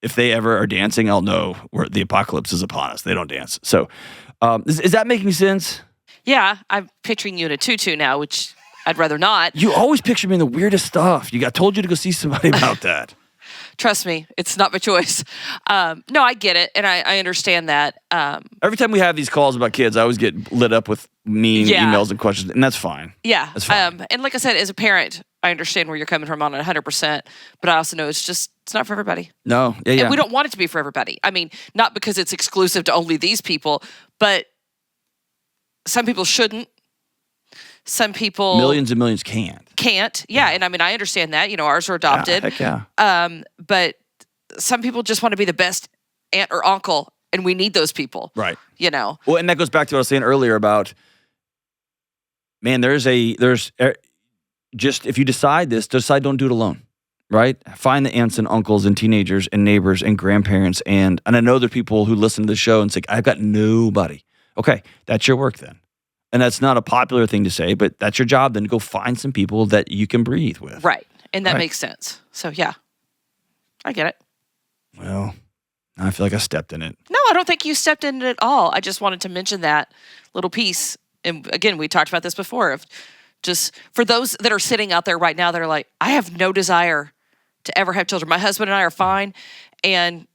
if they ever are dancing, I'll know where the apocalypse is upon us. They don't dance. So is that making sense?
Yeah, I'm picturing you in a tutu now, which I'd rather not.
You always picture me in the weirdest stuff. I told you to go see somebody about that.
Trust me, it's not my choice. No, I get it, and I understand that.
Every time we have these calls about kids, I always get lit up with mean emails and questions, and that's fine.
Yeah.
That's fine.
And like I said, as a parent, I understand where you're coming from on it 100%, but I also know it's not for everybody.
No, yeah.
And we don't want it to be for everybody. I mean, not because it's exclusive to only these people, but some people shouldn't. Some people...
Millions and millions can't.
Yeah, and I mean, I understand that. Ours are adopted.
Heck yeah.
But some people just want to be the best aunt or uncle, and we need those people.
Right.
Well,
and that goes back to what I was saying earlier about, man, just if you decide don't do it alone, right? Find the aunts and uncles and teenagers and neighbors and grandparents. And I know there are people who listen to the show and say, I've got nobody. Okay, that's your work then. And that's not a popular thing to say, but that's your job then, to go find some people that you can breathe with.
Right. And that makes sense. So, yeah, I get it.
Well, I feel like I stepped in it.
No, I don't think you stepped in it at all. I just wanted to mention that little piece. And again, we talked about this before, of just for those that are sitting out there right now that are like, I have no desire to ever have children. My husband and I are fine. And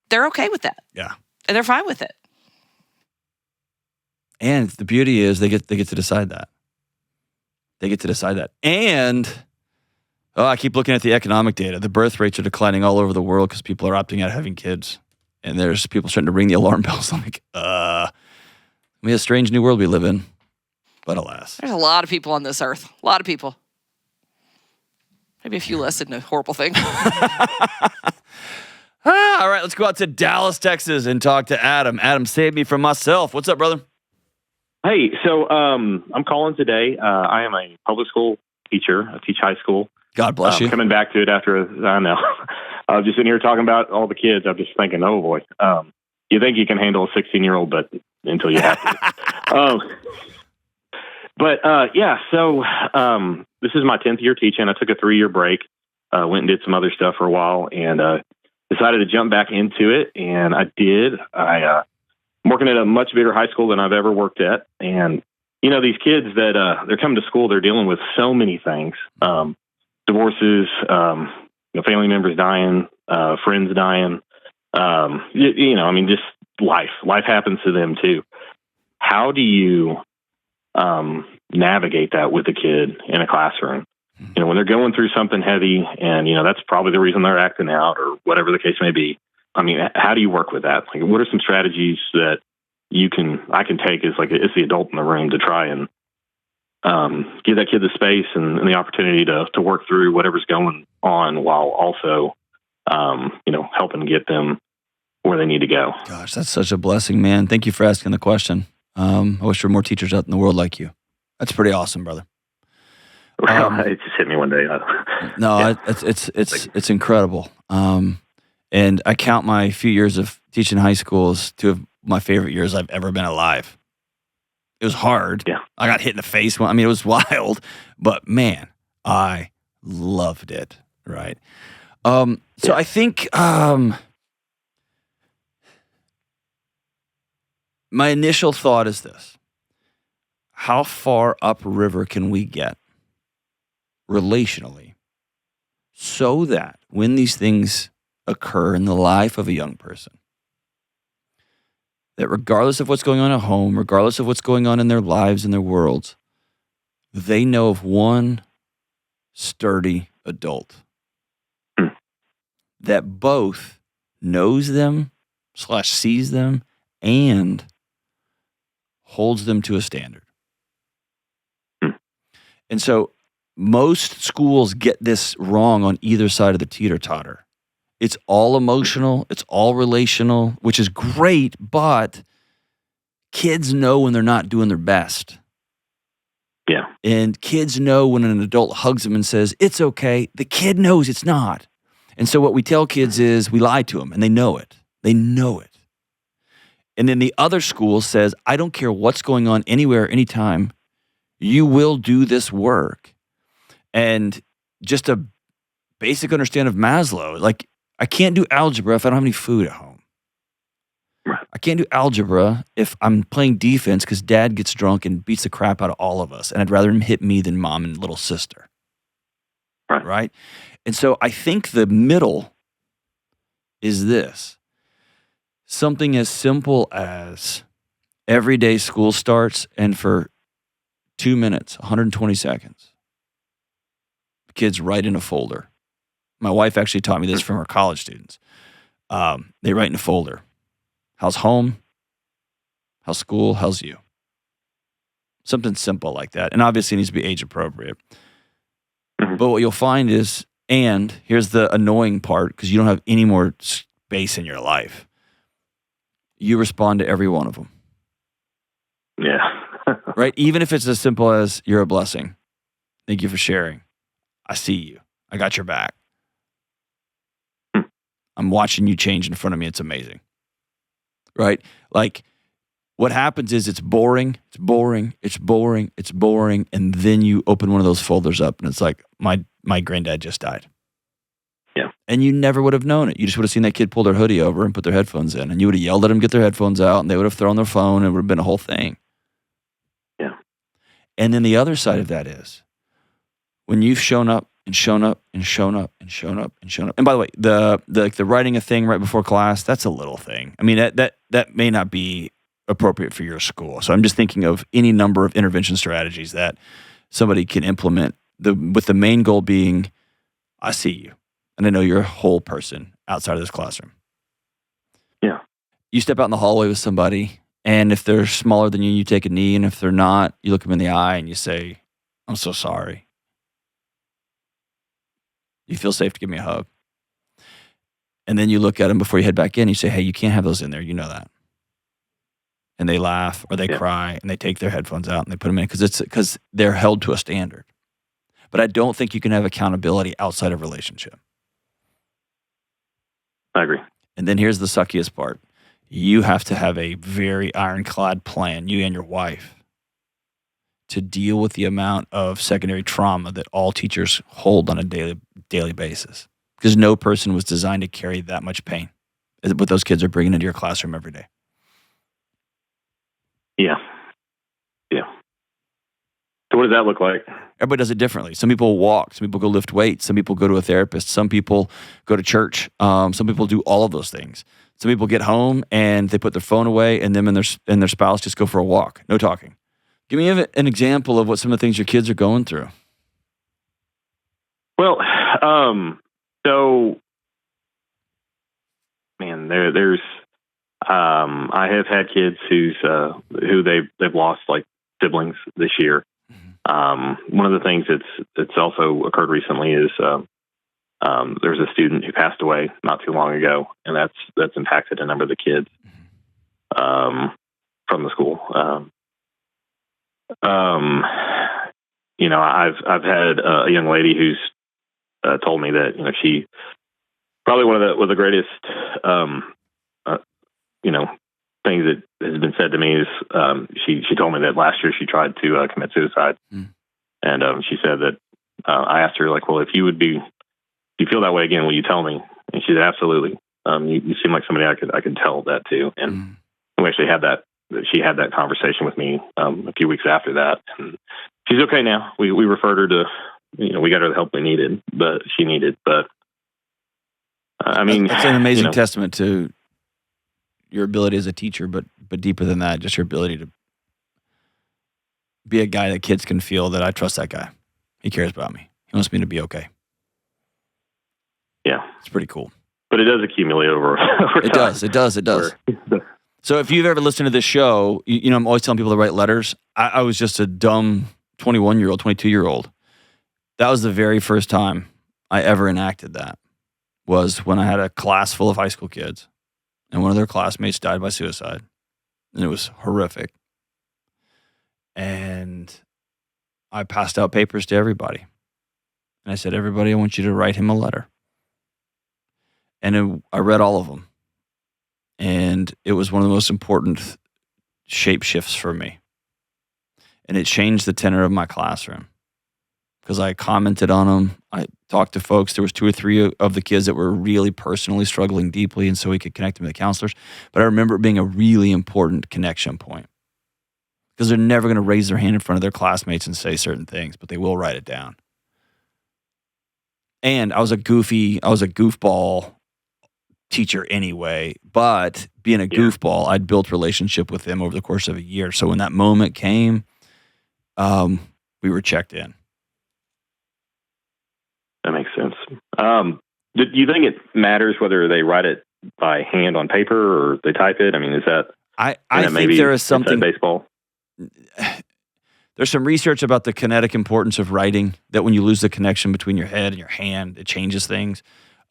they're okay with that.
Yeah.
And they're fine with it.
And the beauty is they get to decide that. They get to decide that. And I keep looking at the economic data. The birth rates are declining all over the world because people are opting out of having kids. And there's people starting to ring the alarm bells. I'm like, a strange new world we live in. But alas.
There's a lot of people on this earth. A lot of people. Maybe a few less than a horrible thing.
All right, let's go out to Dallas, Texas, and talk to Adam. Adam, save me from myself. What's up, brother?
Hey, so I'm calling today. I am a public school teacher. I teach high school.
God bless you.
Coming back to it after, I know. I was just sitting here talking about all the kids. I'm just thinking, oh, boy. You think you can handle a 16-year-old, but until you have to. So this is my 10th year teaching. I took a 3-year break, went and did some other stuff for a while, and decided to jump back into it, and I did. I'm working at a much bigger high school than I've ever worked at, and these kids that they're coming to school, they're dealing with so many things: divorces, family members dying, friends dying. Just life. Life happens to them too. How do you navigate that with a kid in a classroom? When they're going through something heavy, and that's probably the reason they're acting out, or whatever the case may be. I mean, how do you work with that? Like, what are some strategies that I can take as it's the adult in the room to try and give that kid the space and the opportunity to work through whatever's going on, while also helping get them where they need to go.
Gosh, that's such a blessing, man. Thank you for asking the question. I wish there were more teachers out in the world like you. That's pretty awesome, brother.
It just hit me one day.
It's incredible. And I count my few years of teaching high school as two of my favorite years I've ever been alive. It was hard.
Yeah.
I got hit in the face. It was wild, but man, I loved it. Right. So I think my initial thought is this: how far upriver can we get relationally so that when these things occur in the life of a young person, that regardless of what's going on at home, regardless of what's going on in their lives and their worlds, they know of one sturdy adult that both knows them / sees them and holds them to a standard. And so most schools get this wrong on either side of the teeter-totter. It's all emotional, it's all relational, which is great, but kids know when they're not doing their best.
Yeah.
And kids know when an adult hugs them and says, it's okay. The kid knows it's not. And so what we tell kids is we lie to them, and they know it. They know it. And then the other school says, I don't care what's going on anywhere, anytime. You will do this work. And just a basic understanding of Maslow, like, I can't do algebra if I don't have any food at home.
Right.
I can't do algebra if I'm playing defense because dad gets drunk and beats the crap out of all of us. And I'd rather him hit me than mom and little sister. right? And so I think the middle is this. Something as simple as every day school starts, and for 2 minutes, 120 seconds, kids write in a folder. My wife actually taught me this from her college students. They write in a folder. How's home? How's school? How's you? Something simple like that. And obviously it needs to be age appropriate. But what you'll find is, and here's the annoying part, because you don't have any more space in your life. You respond to every one of them.
Yeah.
Right? Even if it's as simple as, you're a blessing. Thank you for sharing. I see you. I got your back. I'm watching you change in front of me. It's amazing. Right? Like, what happens is it's boring, and then you open one of those folders up, and it's like, my granddad just died.
Yeah.
And you never would have known it. You just would have seen that kid pull their hoodie over and put their headphones in, and you would have yelled at them get their headphones out, and they would have thrown their phone, and it would have been a whole thing.
Yeah.
And then the other side of that is, when you've shown up and shown up and shown up and shown up and shown up. And by the way, the writing a thing right before class, that's a little thing. I mean, that may not be appropriate for your school. So I'm just thinking of any number of intervention strategies that somebody can implement, with the main goal being, I see you, and I know you're a whole person outside of this classroom.
Yeah.
You step out in the hallway with somebody, and if they're smaller than you, you take a knee, and if they're not, you look them in the eye and you say, I'm so sorry. You feel safe to give me a hug. And then you look at them before you head back in, you say, hey, you can't have those in there, you know that. And they laugh or they cry, and they take their headphones out and they put them in, because they're held to a standard. But I don't think you can have accountability outside of relationship.
I agree.
And then here's the suckiest part. You have to have a very ironclad plan, you and your wife, to deal with the amount of secondary trauma that all teachers hold on a daily basis. Because no person was designed to carry that much pain, what those kids are bringing into your classroom every day.
Yeah. Yeah. So what does that look like?
Everybody does it differently. Some people walk. Some people go lift weights. Some people go to a therapist. Some people go to church. Some people do all of those things. Some people get home and they put their phone away, and them and their spouse just go for a walk. No talking. Give me an example of what some of the things your kids are going through.
Well, so, man, there's I have had kids who they've lost like siblings this year. One of the things that's also occurred recently is there's a student who passed away not too long ago, and that's impacted a number of the kids from the school. I've had a young lady who's told me that she probably one of the greatest things that has been said to me is she told me that last year she tried to commit suicide, and she said that I asked her, like, well, if you feel that way again, will you tell me? And she said, absolutely. You seem like somebody I could tell that to, and we actually had that. She had that conversation with me a few weeks after that, and she's okay now. We referred her to, we got her the help we needed, but she needed. But I mean,
it's an amazing testament to your ability as a teacher, but deeper than that, just your ability to be a guy that kids can feel that I trust that guy. He cares about me. He wants me to be okay.
Yeah,
it's pretty cool.
But it does accumulate over time.
It does. So if you've ever listened to this show, I'm always telling people to write letters. I was just a dumb 21-year-old, 22-year-old. That was the very first time I ever enacted that, was when I had a class full of high school kids, and one of their classmates died by suicide. And it was horrific. And I passed out papers to everybody. And I said, everybody, I want you to write him a letter. And I read all of them. And it was one of the most important shape shifts for me. And it changed the tenor of my classroom, because I commented on them. I talked to folks. There was 2 or 3 of the kids that were really personally struggling deeply, and so we could connect them to the counselors. But I remember it being a really important connection point, because they're never going to raise their hand in front of their classmates and say certain things, but they will write it down. And I was a goofball teacher anyway, but being a goofball, I'd built relationship with them over the course of a year. So when that moment came, we were checked in.
That makes sense. Do you think it matters whether they write it by hand on paper or they type it? I mean, is that...
I think there is something...
baseball?
There's some research about the kinetic importance of writing, that when you lose the connection between your head and your hand, it changes things.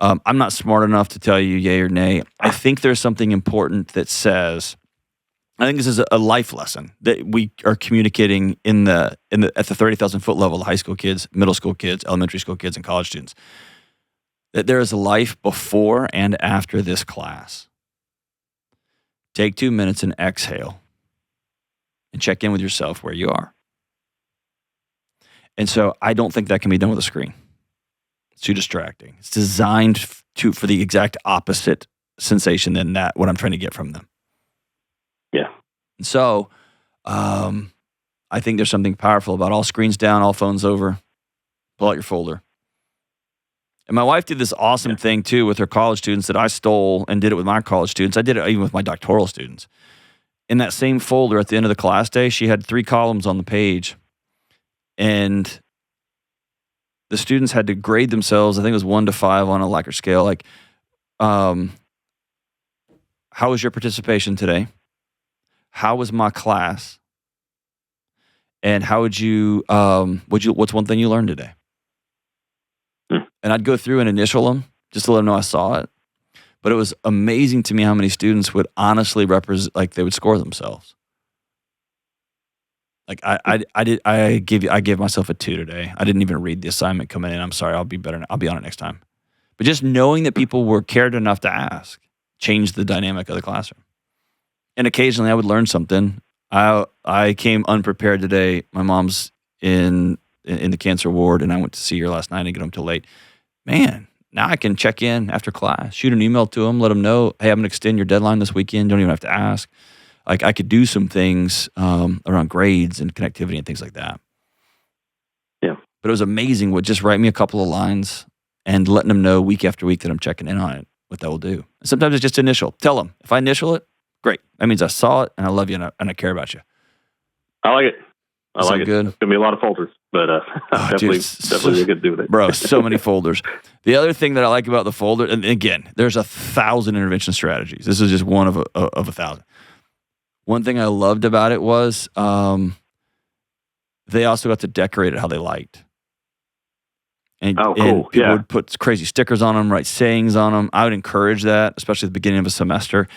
I'm not smart enough to tell you yay or nay. I think there's something important that says, I think this is a life lesson that we are communicating at the 30,000 foot level to high school kids, middle school kids, elementary school kids, and college students. That there is a life before and after this class. Take 2 minutes and exhale and check in with yourself where you are. And so I don't think that can be done with a screen. It's too distracting. It's designed for the exact opposite sensation than what I'm trying to get from them.
Yeah.
And so I think there's something powerful about all screens down, all phones over, pull out your folder. And my wife did this awesome thing too with her college students that I stole and did it with my college students. I did it even with my doctoral students. In that same folder at the end of the class day, she had 3 columns on the page. And the students had to grade themselves. I think it was 1 to 5 on a Likert scale. Like, how was your participation today? How was my class? And how would you, what's one thing you learned today? And I'd go through and initial them just to let them know I saw it. But it was amazing to me how many students would honestly represent, like they would score themselves. Like I gave myself a 2 today. I didn't even read the assignment coming in. I'm sorry. I'll be better. I'll be on it next time. But just knowing that people were cared enough to ask changed the dynamic of the classroom. And occasionally I would learn something. I came unprepared today. My mom's in the cancer ward, and I went to see her last night and get home till late. Man, now I can check in after class, shoot an email to them, let them know, hey, I'm going to extend your deadline this weekend. Don't even have to ask. Like I could do some things around grades and connectivity and things like that.
Yeah.
But it was amazing. Would just write me a couple of lines and letting them know week after week that I'm checking in on it, what that will do. And sometimes it's just initial. Tell them, if I initial it, great. That means I saw it and I love you and I care about you.
I like it. I like it.
Good.
It's going to be a lot of folders, but definitely we could do with it.
Bro, so many folders. The other thing that I like about the folder, and again, there's 1,000 intervention strategies. This is just one of 1,000. One thing I loved about it was they also got to decorate it how they liked. And,
cool.
And people would put crazy stickers on them, write sayings on them. I would encourage that, especially at the beginning of a semester.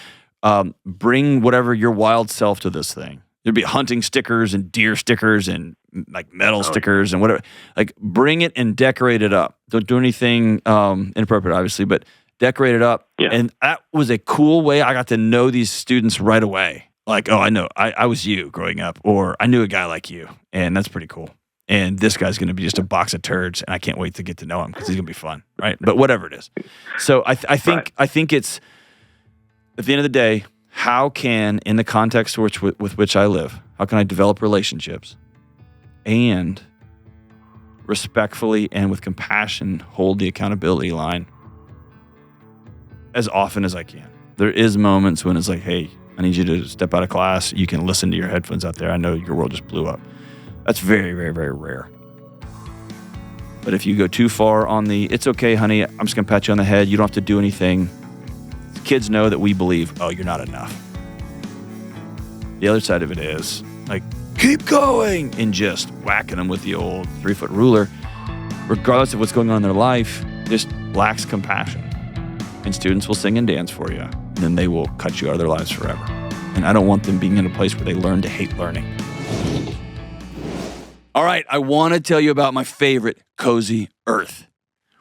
Bring whatever your wild self to this thing. There'd be hunting stickers and deer stickers and like metal stickers and whatever. Like bring it and decorate it up. Don't do anything inappropriate, obviously, but decorate it up.
Yeah.
And that was a cool way I got to know these students right away. Like, oh, I know, I was you growing up, or I knew a guy like you, and that's pretty cool. And this guy's going to be just a box of turds, and I can't wait to get to know him because he's going to be fun, right? But whatever it is. So I think it's, at the end of the day, how can, in the context with which I live, how can I develop relationships and respectfully and with compassion hold the accountability line as often as I can? There is moments when it's like, hey, I need you to step out of class. You can listen to your headphones out there. I know your world just blew up. That's very, very, very rare. But if you go too far on the, it's okay, honey, I'm just going to pat you on the head. You don't have to do anything. Kids know that we believe, oh, you're not enough. The other side of it is, like, keep going, and just whacking them with the old 3-foot ruler, regardless of what's going on in their life, just lacks compassion. And students will sing and dance for you, and then they will cut you out of their lives forever. And I don't want them being in a place where they learn to hate learning. All right, I want to tell you about my favorite, Cozy Earth.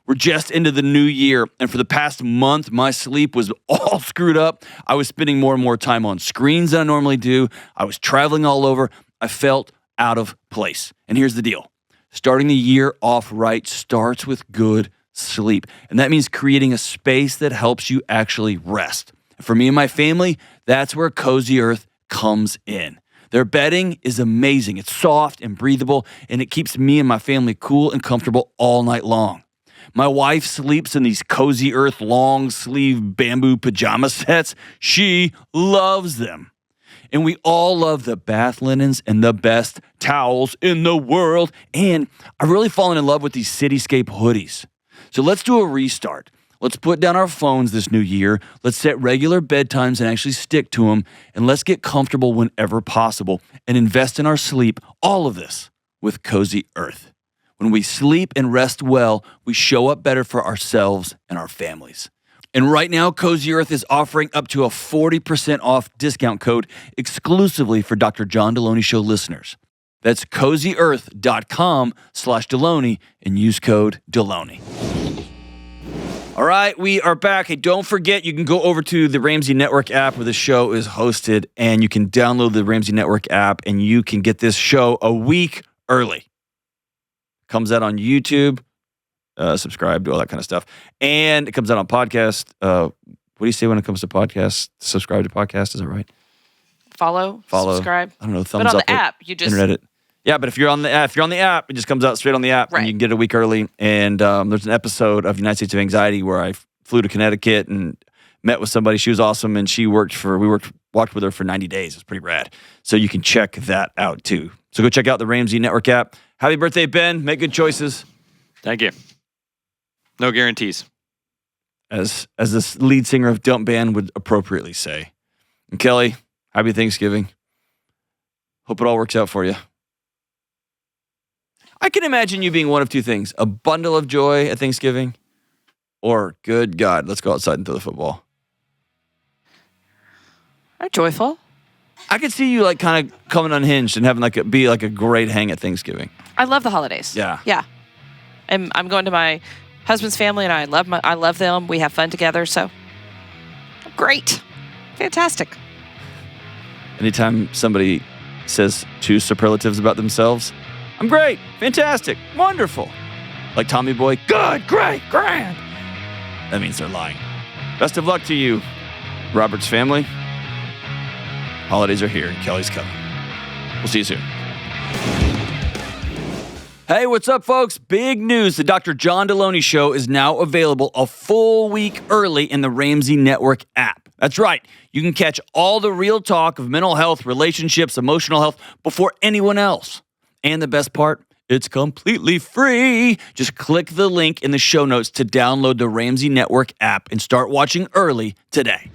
We're just into the new year, and for the past month, my sleep was all screwed up. I was spending more and more time on screens than I normally do. I was traveling all over. I felt out of place. And here's the deal. Starting the year off right starts with good sleep. And that means creating a space that helps you actually rest. For me and my family, that's where Cozy Earth comes in. Their bedding is amazing. It's soft and breathable, and it keeps me and my family cool and comfortable all night long. My wife sleeps in these Cozy Earth long sleeve bamboo pajama sets. She loves them. And we all love the bath linens and the best towels in the world. And I've really fallen in love with these Cityscape hoodies. So let's do a restart. Let's put down our phones this new year. Let's set regular bedtimes and actually stick to them. And let's get comfortable whenever possible and invest in our sleep. All of this with Cozy Earth. When we sleep and rest well, we show up better for ourselves and our families. And right now, Cozy Earth is offering up to a 40% off discount code exclusively for Dr. John Delony Show listeners. That's cozyearth.com/Delony and use code Delony. All right, we are back. Hey, don't forget, you can go over to the Ramsey Network app where the show is hosted, and you can download the Ramsey Network app, and you can get this show a week early. Comes out on YouTube. Subscribe, do all that kind of stuff. And it comes out on podcast. What do you say when it comes to podcasts? Subscribe to podcast, is that right?
Follow, subscribe.
I don't know, thumbs
but on
up.
the app, you just...
Internet it. Yeah, but if you're on the app, it just comes out straight on the app,
right.
And you can get it a week early. And there's an episode of United States of Anxiety where I flew to Connecticut and met with somebody. She was awesome, and we walked with her for 90 days. It's pretty rad. So you can check that out too. So go check out the Ramsey Network app. Happy birthday, Ben. Make good choices.
Thank you. No guarantees.
As the lead singer of Dump Band would appropriately say. And Kelly, happy Thanksgiving. Hope it all works out for you. I can imagine you being one of two things: a bundle of joy at Thanksgiving, or good God, let's go outside and throw the football.
I'm joyful.
I could see you like kind of coming unhinged and having be a great hang at Thanksgiving.
I love the holidays.
Yeah.
I'm going to my husband's family, and I love them. We have fun together, so great, fantastic.
Anytime somebody says two superlatives about themselves, I'm great, fantastic, wonderful. Like Tommy Boy, good, great, grand. That means they're lying. Best of luck to you, Robert's family. Holidays are here, and Kelly's coming. We'll see you soon. Hey, what's up, folks? Big news. The Dr. John Delony Show is now available a full week early in the Ramsey Network app. That's right. You can catch all the real talk of mental health, relationships, emotional health before anyone else. And the best part, it's completely free. Just click the link in the show notes to download the Ramsey Network app and start watching early today.